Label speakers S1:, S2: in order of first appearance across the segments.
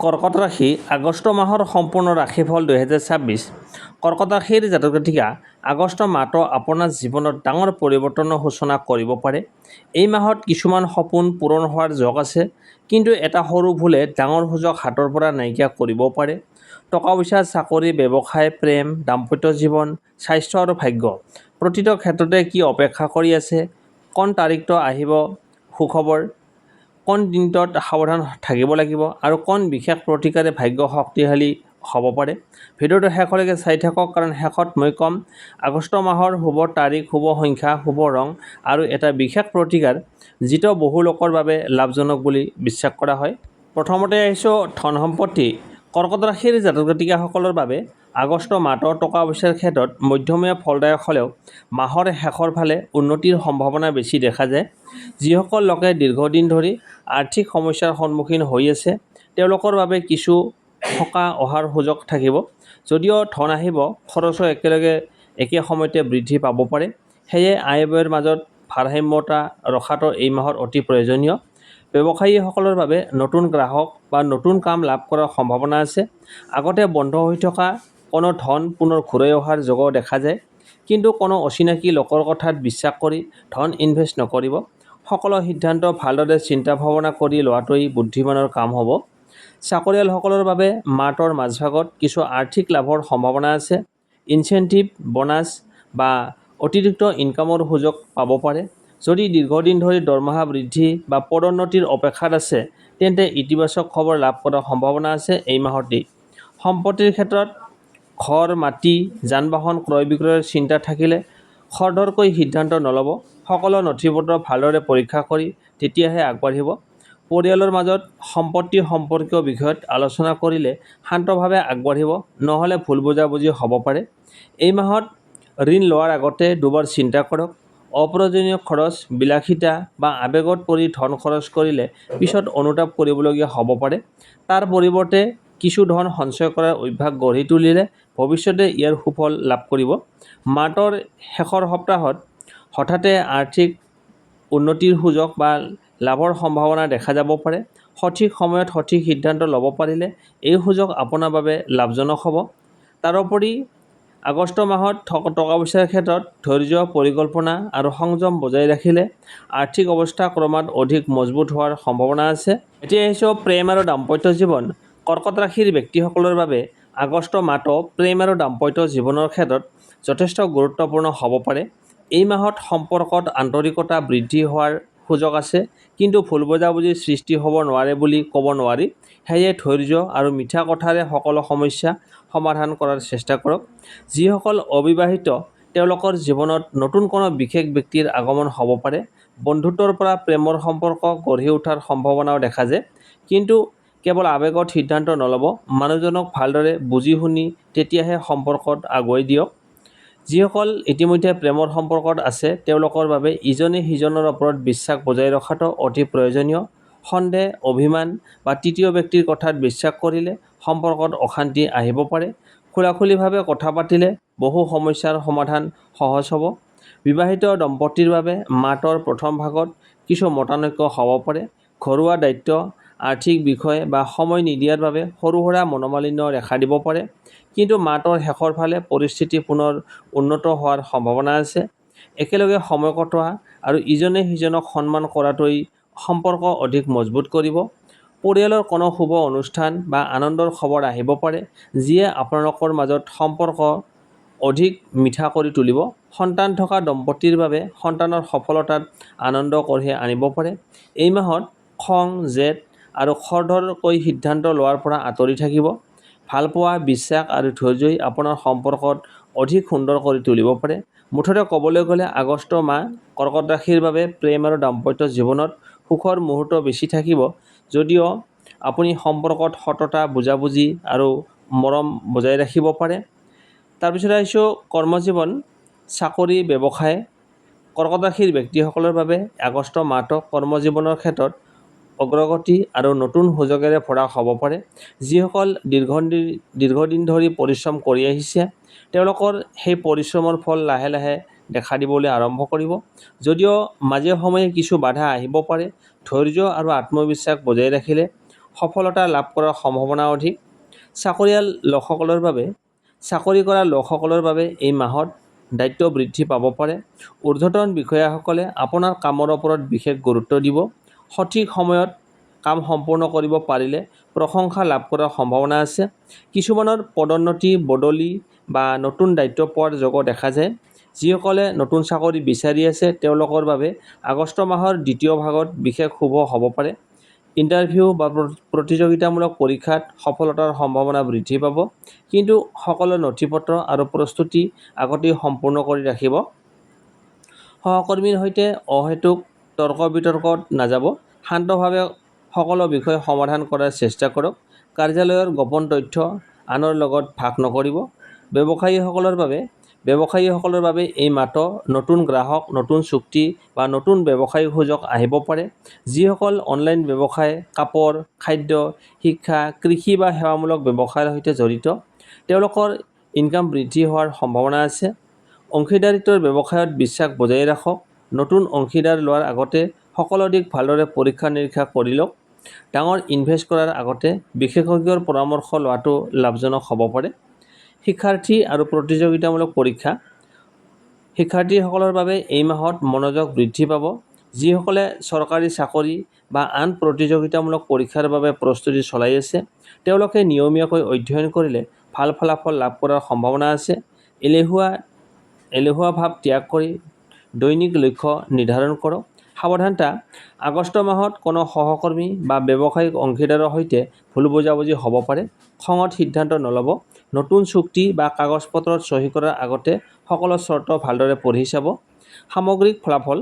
S1: কৰ্কট ৰাশি আগষ্ট মাহৰ সম্পূৰ্ণ ৰাশিফল 2026। কৰ্কট ৰাশিৰ জাতক জাতিকা আগষ্ট মাহটো আপোনাৰ জীৱনত ডাঙৰ পৰিৱৰ্তনৰ সূচনা কৰিব পাৰে। এই মাহত কিছুমান সপোন পূৰণ হোৱাৰ যোগ আছে, কিন্তু এটা সৰু ভুলে ডাঙৰ সুযোগ হাতৰ পৰা নাইকিয়া কৰিব পাৰে। টকা পইচা, চাকৰি, ব্যৱসায়, প্ৰেম, দাম্পত্য জীৱন, স্বাস্থ্য আৰু ভাগ্য প্ৰতিটো ক্ষেত্ৰতে কি অপেক্ষা কৰি আছে। কোন তাৰিখটো আহিব সুখবৰ, কোন দিনটোত সাৱধান থাকিব লাগিব আৰু কোন বিশেষ প্ৰতিকাৰে ভাগ্য শক্তিশালী হ'ব পাৰে। ভিডিঅ'টো শেষলৈকে চাই থাকক, কাৰণ শেষত মই ক'ম আগষ্ট মাহৰ শুভ তাৰিখ, শুভ সংখ্যা, শুভ ৰং আৰু এটা বিশেষ প্ৰতিকাৰ যিটো বহু লোকৰ বাবে লাভজনক বুলি বিশ্বাস কৰা হয়। প্ৰথমতে আহিছোঁ ধন সম্পত্তি। কৰ্কট ৰাশিৰ জাতক জাতিকাসকলৰ বাবে আগষ্ট মাহটো টকা পইচাৰ ক্ষেত্ৰত মধ্যমীয়া ফলদায়ক হ'লেও মাহৰ শেষৰ ফালে উন্নতিৰ সম্ভাৱনা বেছি দেখা যায়। যিসকল লোকে দীৰ্ঘদিন ধৰি আৰ্থিক সমস্যাৰ সন্মুখীন হৈ আছে, তেওঁলোকৰ বাবে কিছু সকাহ অহাৰ সুযোগ থাকিব। যদিও ধন আহিব, খৰচো একে সময়তে বৃদ্ধি পাব পাৰে। সেয়ে আয় ব্যয়ৰ মাজত ভাৰসাম্যতা ৰখাটো এই মাহৰ অতি প্ৰয়োজনীয়। ব্যৱসায়ীসকলৰ বাবে নতুন গ্ৰাহক বা নতুন কাম লাভ কৰাৰ সম্ভাৱনা আছে। আগতে বন্ধ হৈ থকা কোনো ধন পুনৰ ঘূৰাই অহাৰ যোগো দেখা যায়, কিন্তু কোনো অচিনাকি লোকৰ কথাত বিশ্বাস কৰি ধন ইনভেষ্ট নকৰিব। সকলো সিদ্ধান্ত ভালদৰে চিন্তা ভাৱনা কৰি লোৱাটোৱেই বুদ্ধিমানৰ কাম হ'ব। চাকৰিয়ালসকলৰ বাবে মাহটোৰ মাজভাগত কিছু আৰ্থিক লাভৰ সম্ভাৱনা আছে। ইনচেণ্টিভ, বোনাছ বা অতিৰিক্ত ইনকামৰ সুযোগ পাব পাৰে। যদি দীৰ্ঘদিন ধৰি দৰমহা বৃদ্ধি বা পদোন্নতিৰ অপেক্ষাত আছে, তেন্তে ইতিবাচক খবৰ লাভ কৰাৰ সম্ভাৱনা আছে এই মাহতেই। সম্পত্তিৰ ক্ষেত্ৰত ঘৰ, মাটি, যান বাহন ক্ৰয় বিক্ৰয়ৰ চিন্তা থাকিলে খৰধৰকৈ সিদ্ধান্ত নল'ব। সকলো নথিপত্ৰ ভালদৰে পৰীক্ষা কৰি তেতিয়াহে আগবাঢ়িব। পৰিয়ালৰ মাজত সম্পত্তি সম্পৰ্কীয় বিষয়ত আলোচনা কৰিলে শান্তভাৱে আগবাঢ়িব, নহ'লে ভুল বুজাবুজি হ'ব পাৰে। এই মাহত ঋণ লোৱাৰ আগতে দুবাৰ চিন্তা কৰক। অপ্ৰয়োজনীয় খৰচ, বিলাসিতা বা আৱেগত পৰি ধন খৰচ কৰিলে পিছত অনুতাপ কৰিবলগীয়া হ'ব পাৰে। তাৰ পৰিৱৰ্তে কিছু ধন সঞ্চয় কৰাৰ অভ্যাস গঢ়ি তুলিলে ভৱিষ্যতে ইয়াৰ সুফল লাভ কৰিব। মাহটোৰ শেষৰ সপ্তাহত হঠাতে আৰ্থিক উন্নতিৰ সুযোগ বা লাভৰ সম্ভাৱনা দেখা যাব পাৰে। সঠিক সময়ত সঠিক সিদ্ধান্ত ল'ব পাৰিলে এই সুযোগ আপোনাৰ বাবে লাভজনক হ'ব। তাৰোপৰি আগষ্ট মাহত টকা পইচাৰ ক্ষেত্ৰত ধৈৰ্য, পৰিকল্পনা আৰু সংযম বজাই ৰাখিলে আৰ্থিক অৱস্থা ক্ৰমাৎ অধিক মজবুত হোৱাৰ সম্ভাৱনা আছে। এতিয়া আহিছোঁ প্ৰেম আৰু দাম্পত্য জীৱন। কৰ্কট ৰাশিৰ ব্যক্তিসকলৰ বাবে আগষ্ট মাহটো প্ৰেম আৰু দাম্পত্য জীৱনৰ ক্ষেত্ৰত যথেষ্ট গুৰুত্বপূৰ্ণ হ'ব পাৰে। এই মাহত সম্পৰ্কত আন্তৰিকতা বৃদ্ধি হোৱাৰ সুযোগ আছে, কিন্তু ভুল বুজাবুজিৰ সৃষ্টি হ'ব নোৱাৰে বুলি ক'ব নোৱাৰি। সেয়ে ধৈৰ্য আৰু মিঠা কথাৰে সকলো সমস্যা সমাধান কৰাৰ চেষ্টা কৰক। যিসকল অবিবাহিত, তেওঁলোকৰ জীৱনত নতুন কোনো বিশেষ ব্যক্তিৰ আগমন হ'ব পাৰে। বন্ধুত্বৰ পৰা প্ৰেমৰ সম্পৰ্ক গঢ়ি উঠাৰ সম্ভাৱনাও দেখা যায়, কিন্তু কেৱল আৱেগত সিদ্ধান্ত নল'ব। মানুহজনক ভালদৰে বুজি শুনি তেতিয়াহে সম্পৰ্কত আগুৱাই দিয়ক। যিসকল ইতিমধ্যে প্ৰেমৰ সম্পৰ্কত আছে, তেওঁলোকৰ বাবে ইজনে সিজনৰ ওপৰত বিশ্বাস বজাই ৰখাটো অতি প্ৰয়োজনীয়। সন্দেহ, অভিমান বা তৃতীয় ব্যক্তিৰ কথাত বিশ্বাস কৰিলে সম্পৰ্কত অশান্তি আহিব পাৰে। খোলাখুলিভাৱে কথা পাতিলে বহু সমস্যাৰ সমাধান সহজ হ'ব। বিবাহিত দম্পতীৰ বাবে মাহটোৰ প্ৰথম ভাগত কিছু মতানৈক্য হ'ব পাৰে। ঘৰুৱা দায়িত্ব, আৰ্থিক বিষয় বা সময় নিদিয়াৰ বাবে সৰু সুৰা মনোমালিন্য দেখা দিব পাৰে, কিন্তু মাহটোৰ শেষৰ ফালে পৰিস্থিতি পুনৰ উন্নত হোৱাৰ সম্ভাৱনা আছে। একেলগে সময় কটোৱা আৰু ইজনে সিজনক সন্মান কৰাটোৱেই সম্পৰ্ক অধিক মজবুত কৰিব। পৰিয়ালৰ কোনো শুভ অনুষ্ঠান বা আনন্দৰ খবৰ আহিব পাৰে, যিয়ে আপোনালোকৰ মাজত সম্পৰ্ক অধিক মিঠা কৰি তুলিব। সন্তান থকা দম্পতীৰ বাবে সন্তানৰ সফলতাত আনন্দ কঢ়িয়াই আনিব পাৰে। এই মাহত খং, জেদ আৰু খৰধৰকৈ সিদ্ধান্ত লোৱাৰ পৰা আঁতৰি থাকিব। ভালপোৱা, বিশ্বাস আৰু ধৈৰ্যই আপোনাৰ সম্পৰ্কত অধিক সুন্দৰ কৰি তুলিব পাৰে। মুঠতে ক'বলৈ গ'লে আগষ্ট মাহ কৰ্কট ৰাশিৰ বাবে প্ৰেম আৰু দাম্পত্য জীৱনত সুখৰ মুহূৰ্ত বেছি থাকিব, যদিও আপুনি সম্পৰ্কত সততা, বুজাবুজি আৰু মৰম বজাই ৰাখিব পাৰে। তাৰপিছত আহিছোঁ কৰ্মজীৱন, চাকৰি, ব্যৱসায়। কৰ্কট ৰাশিৰ ব্যক্তিসকলৰ বাবে আগষ্ট মাহটো কৰ্মজীৱনৰ ক্ষেত্ৰত অগ্ৰগতি আৰু নতুন সুযোগেৰে ভৰা হ'ব পাৰে। যিসকল দীৰ্ঘদিন ধৰি পৰিশ্ৰম কৰি আহিছে, তেওঁলোকৰ সেই পৰিশ্ৰমৰ ফল লাহে লাহে দেখা দিবলৈ আৰম্ভ কৰিব। যদিও মাজে সময়ে কিছু বাধা আহিব পাৰে, ধৈৰ্য আৰু আত্মবিশ্বাস বজাই ৰাখিলে সফলতা লাভ কৰাৰ সম্ভাৱনা অধিক। চাকৰি কৰা লোকসকলৰ বাবে এই মাহত দায়িত্ব বৃদ্ধি পাব পাৰে। ঊৰ্ধ্বতন বিষয়াসকলে আপোনাৰ কামৰ ওপৰত বিশেষ গুৰুত্ব দিব। সঠিক সময়ত কাম সম্পূৰ্ণ কৰিব পাৰিলে প্ৰশংসা লাভ কৰাৰ সম্ভাৱনা আছে। কিছুমানৰ পদোন্নতি, বদলি বা নতুন দায়িত্ব পোৱাৰ যোগ দেখা যায়। যিসকলে নতুন চাকৰি বিচাৰি আছে তেওঁলোকৰ বাবে আগষ্ট মাহৰ দ্বিতীয় ভাগত বিশেষ শুভ হ'ব পাৰে। ইণ্টাৰভিউ বা প্ৰতিযোগিতামূলক পৰীক্ষাত সফলতাৰ সম্ভাৱনা বৃদ্ধি পাব, কিন্তু সকলো নথিপত্ৰ আৰু প্ৰস্তুতি আগতেই সম্পূৰ্ণ কৰি ৰাখিব। সহকৰ্মীৰ সৈতে অহেতুক তৰ্ক বিতৰ্কত নাযাব। শান্তভাৱে সকলো বিষয় সমাধান কৰাৰ চেষ্টা কৰক। কাৰ্যালয়ৰ গোপন তথ্য আনৰ লগত ভাগ নকৰিব। ব্যৱসায়ীসকলৰ বাবে এই মাহটো নতুন গ্ৰাহক, নতুন চুক্তি বা নতুন ব্যৱসায়িক সুযোগ আহিব পাৰে। যিসকল অনলাইন ব্যৱসায়, কাপোৰ, খাদ্য, শিক্ষা, কৃষি বা সেৱামূলক ব্যৱসায়ৰ সৈতে জড়িত, তেওঁলোকৰ ইনকাম বৃদ্ধি হোৱাৰ সম্ভাৱনা আছে। অংশীদাৰিত্বৰ ব্যৱসায়ত বিশ্বাস বজাই ৰাখক। নতুন অংশীদাৰ লোৱাৰ আগতে সকলো দিশ ভালদৰে পৰীক্ষা-নিৰীক্ষা কৰি লওক। ডাঙৰ ইনভেষ্ট কৰাৰ আগতে বিশেষজ্ঞৰ পৰামৰ্শ লোৱাটো লাভজনক হ'ব পাৰে। শিক্ষাৰ্থী আৰু প্ৰতিযোগিতামূলক পৰীক্ষা। শিক্ষাৰ্থীসকলৰ বাবে এই মাহত মনোযোগ বৃদ্ধি পাব। যিসকলে চৰকাৰী চাকৰি বা আন প্ৰতিযোগিতামূলক পৰীক্ষাৰ বাবে প্ৰস্তুতি চলাই আছে, তেওঁলোকে নিয়মীয়াকৈ অধ্যয়ন কৰিলে ভাল ফলাফল লাভ কৰাৰ সম্ভাৱনা আছে। এলেহুৱা ভাৱ ত্যাগ কৰি দৈনিক লক্ষ্য নিৰ্ধাৰণ কৰক। সাৱধানতা, আগষ্ট মাহত কোনো সহকৰ্মী বা ব্যৱসায়িক অংশীদাৰৰ সৈতে ভুল বুজাবুজি হ'ব পাৰে। খঙত সিদ্ধান্ত নল'ব। নতুন চুক্তি বা কাগজ-পত্ৰত চহী কৰাৰ আগতে সকলো চৰ্ত ভালদৰে পঢ়ি চাব। সামগ্ৰিক ফলাফল,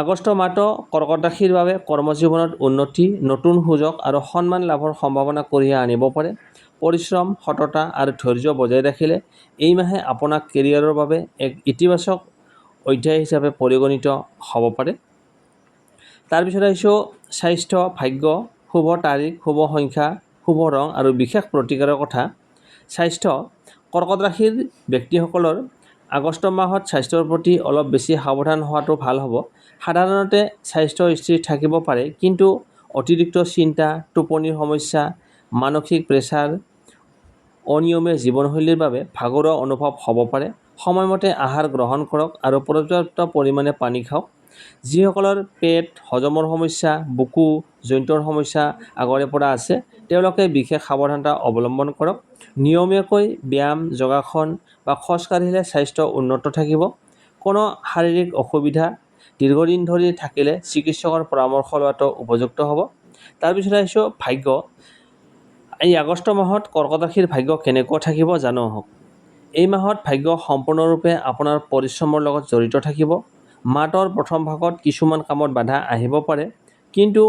S1: আগষ্ট মাহটো কৰ্কট ৰাশিৰ বাবে কৰ্মজীৱনত উন্নতি, নতুন সুযোগ আৰু সন্মান লাভৰ সম্ভাৱনা কঢ়িয়াই আনিব পাৰে। পৰিশ্ৰম, সততা আৰু ধৈৰ্য বজাই ৰাখিলে এই মাহে আপোনাক কেৰিয়াৰৰ বাবে এক ইতিবাচক অধ্যায় হিচাপে পৰিগণিত হ'ব পাৰে। তাৰপিছত আহিছোঁ স্বাস্থ্য, ভাগ্য, শুভ তাৰিখ, শুভ সংখ্যা, শুভ ৰং আৰু বিশেষ প্ৰতিকাৰৰ কথা। স্বাস্থ্য, কৰ্কট ৰাশিৰ ব্যক্তিসকলৰ আগষ্ট মাহত স্বাস্থ্যৰ প্ৰতি অলপ বেছি সাৱধান হোৱাটো ভাল হ'ব। সাধাৰণতে স্বাস্থ্য স্থিৰ থাকিব পাৰে, কিন্তু অতিৰিক্ত চিন্তা, টোপনিৰ সমস্যা, মানসিক প্ৰেছাৰ, অনিয়মীয়া জীৱনশৈলীৰ বাবে ভাগৰুৱা অনুভৱ হ'ব পাৰে। সময়মতে আহাৰ গ্ৰহণ কৰক আৰু পৰ্যাপ্ত পৰিমাণে পানী খাওক। যিসকলৰ পেট, হজমৰ সমস্যা, বুকু, জইণ্টৰ সমস্যা আগৰে পৰা আছে, তেওঁলোকে বিশেষ সাৱধানতা অৱলম্বন কৰক। নিয়মীয়াকৈ ব্যায়াম, যোগাসন বা খোজ কাঢ়িলে স্বাস্থ্য উন্নত থাকিব। কোনো শাৰীৰিক অসুবিধা দীৰ্ঘদিন ধৰি থাকিলে চিকিৎসকৰ পৰামৰ্শ লোৱাটো উপযুক্ত হ'ব। তাৰপিছত আহিছোঁ ভাগ্য। এই আগষ্ট মাহত কৰ্কট ৰাশিৰ ভাগ্য কেনেকুৱা থাকিব জানো আহক। এই মাহত ভাগ্য সম্পূৰ্ণৰূপে আপোনাৰ পৰিশ্ৰমৰ লগত জড়িত থাকিব। মাহটোৰ প্ৰথম ভাগত কিছুমান কামত বাধা আহিব পাৰে, কিন্তু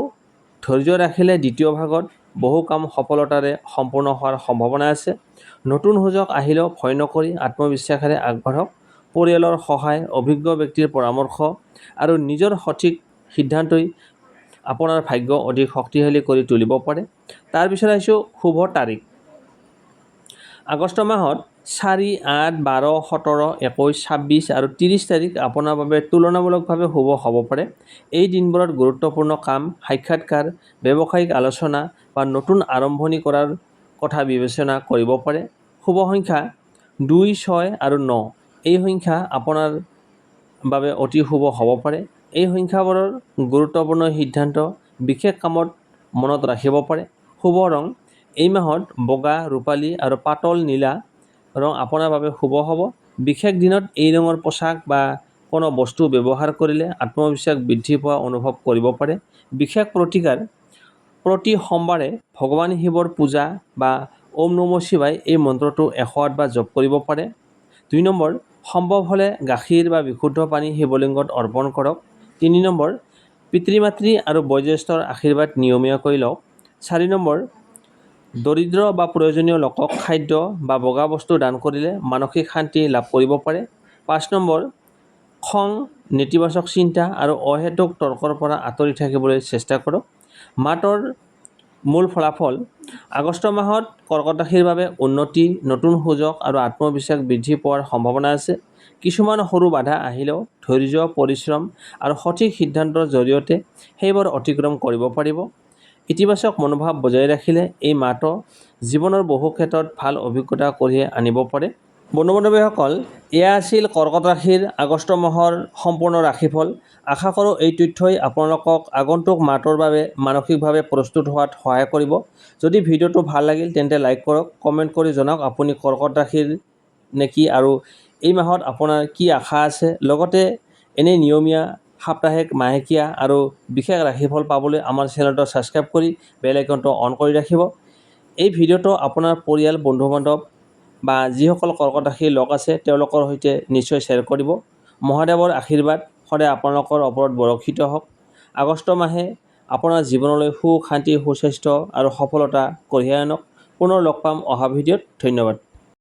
S1: ধৈৰ্য ৰাখিলে দ্বিতীয় ভাগত বহু কাম সফলতাৰে সম্পূৰ্ণ হোৱাৰ সম্ভাৱনা আছে। নতুন সুযোগ আহিলেও ভয় নকৰি আত্মবিশ্বাসেৰে আগবাঢ়ক। পৰিয়ালৰ সহায়, অভিজ্ঞ ব্যক্তিৰ পৰামৰ্শ আৰু নিজৰ সঠিক সিদ্ধান্তই আপোনাৰ ভাগ্য অধিক শক্তিশালী কৰি তুলিব পাৰে। তাৰপিছত আহিছোঁ শুভ তাৰিখ। আগষ্ট মাহত 4, 8, 12, 17, 21, 26 আৰু 30 তাৰিখ আপোনাৰ বাবে তুলনামূলকভাৱে শুভ হ'ব পাৰে। এই দিনবোৰত গুৰুত্বপূৰ্ণ কাম, সাক্ষাৎকাৰ, ব্যৱসায়িক আলোচনা বা নতুন আৰম্ভণি কৰাৰ কথা বিবেচনা কৰিব পাৰে। শুভ সংখ্যা 2, 6 আৰু 9। এই সংখ্যা আপোনাৰ বাবে অতি শুভ হ'ব পাৰে। এই সংখ্যাবোৰৰ গুৰুত্বপূৰ্ণ সিদ্ধান্ত, বিশেষ কামত মনত ৰাখিব পাৰে। শুভ ৰং, এই মাহত বগা, ৰূপালী আৰু পাতল নীলা ৰং আপোনাৰ বাবে শুভ হ'ব। বিশেষ দিনত এই ৰঙৰ পোছাক বা কোনো বস্তু ব্যৱহাৰ কৰিলে আত্মবিশ্বাস বৃদ্ধি পোৱা অনুভৱ কৰিব পাৰে। বিশেষ প্ৰতিকাৰ, প্ৰতি সোমবাৰে ভগৱান শিৱৰ পূজা বা ওম নমঃ শিৱায় এই মন্ত্ৰটো 108 বাৰ জপ কৰিব পাৰে। 2 নম্বৰ, সম্ভৱ হ'লে গাখীৰ বা বিশুদ্ধ পানী শিৱলিংগত অৰ্পণ কৰক। 3 নম্বৰ, পিতৃ-মাতৃ আৰু বয়োজ্যেষ্ঠৰ আশীৰ্বাদ নিয়মীয়াকৈ লওক। 4 নম্বৰ, দৰিদ্ৰ বা প্ৰয়োজনীয় লোকক খাদ্য বা বগা বস্তু দান কৰিলে মানসিক শান্তি লাভ কৰিব পাৰে। 5 নম্বৰ, খং, নেতিবাচক চিন্তা আৰু অহেতুক তৰ্কৰ পৰা আঁতৰি থাকিবলৈ চেষ্টা কৰক। মাহটোৰ মূল ফলাফল, আগষ্ট মাহত কৰ্কট ৰাশিৰ বাবে উন্নতি, নতুন সুযোগ আৰু আত্মবিশ্বাস বৃদ্ধি পোৱাৰ সম্ভাৱনা আছে। কিছুমান সৰু বাধা আহিলেও ধৈৰ্য, পৰিশ্ৰম আৰু সঠিক সিদ্ধান্তৰ জৰিয়তে সেইবোৰ অতিক্ৰম কৰিব পাৰিব। ইতিবাচক মনোভাৱ বজাই ৰাখিলে এই মাহটো জীৱনৰ বহু ক্ষেত্ৰত ভাল অভিজ্ঞতা কঢ়িয়াই আনিব পাৰে। বন্ধু-বান্ধৱীসকল, এয়া আছিল কৰ্কট ৰাশিৰ আগষ্ট মাহৰ সম্পূৰ্ণ ৰাশিফল। আশা কৰোঁ এই তথ্যই আপোনালোকক আগন্তুক মাহটোৰ বাবে মানসিকভাৱে প্ৰস্তুত হোৱাত সহায় কৰিব। যদি ভিডিঅ'টো ভাল লাগিল তেন্তে লাইক কৰক, কমেণ্ট কৰি জনাওক আপুনি কৰ্কট ৰাশিৰ নেকি আৰু এই মাহত আপোনাৰ কি আশা আছে। লগতে এনে নিয়মীয়া সাপ্তাহিক, মাহেকীয়া আৰু বিশেষ ৰাশিফল পাবলৈ আমাৰ চেনেলটো ছাবস্ক্ৰাইব কৰি বেল আইকনটো অন কৰি ৰাখিব। এই ভিডিঅ'টো আপোনাৰ পৰিয়াল, বন্ধু-বান্ধৱ বা যিসকল কৰ্কট ৰাশিৰ লোক আছে তেওঁলোকৰ সৈতে নিশ্চয় শ্বেয়াৰ কৰিব। মহাদেৱৰ আশীৰ্বাদ সদায় আপোনালোকৰ ওপৰত বৰ্ষিত হওক। আগষ্ট মাহে আপোনাৰ জীৱনলৈ সুখ, শান্তি, সুস্বাস্থ্য আৰু সফলতা কঢ়িয়াই আনক। পুনৰ লগ পাম অহা ভিডিঅ'ত। ধন্যবাদ।